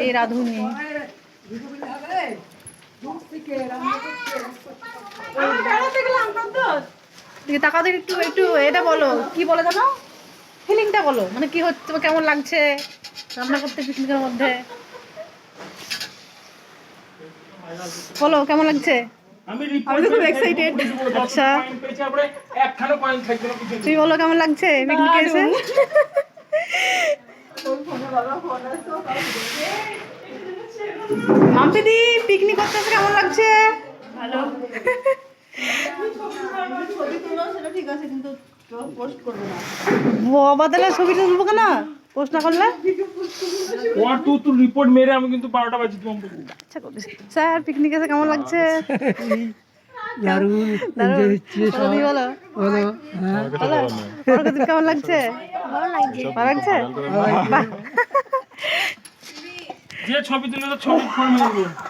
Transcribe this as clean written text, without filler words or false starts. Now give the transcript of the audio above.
এই রাধুনি তাকাও দেখি একটু একটু এটা বলো, কি বলে জানো, ফিলিংটা বলো, মানে কি হচ্ছে, তোমার কেমন লাগছে রান্না করতে পিকনিকের মধ্যে, বলো কেমন লাগছে? আমি তো খুব এক্সাইটেড। আচ্ছা তুমি বলো কেমন লাগছে পিকনিকে এসে? মাম্পিদি পিকনিক করতে এসে কেমন লাগছে? ভালো। বাবা তাহলে ছবি তুলবো কেন, পোস্ট না করলে? তুই রিপোর্ট মেরে আমি কিন্তু 12টা বাজে তোমাকে আচ্ছা করতেছি। স্যার পিকনিক এসে কেমন লাগছে? দারুণ এনজয় হচ্ছে সব। তুমি বলো বলো হ্যাঁ বলো প্রকৃতি কেমন লাগছে? ভালো লাগছে। বাহ। যে ছবি তুলে তো ছবি ফোন মেরবো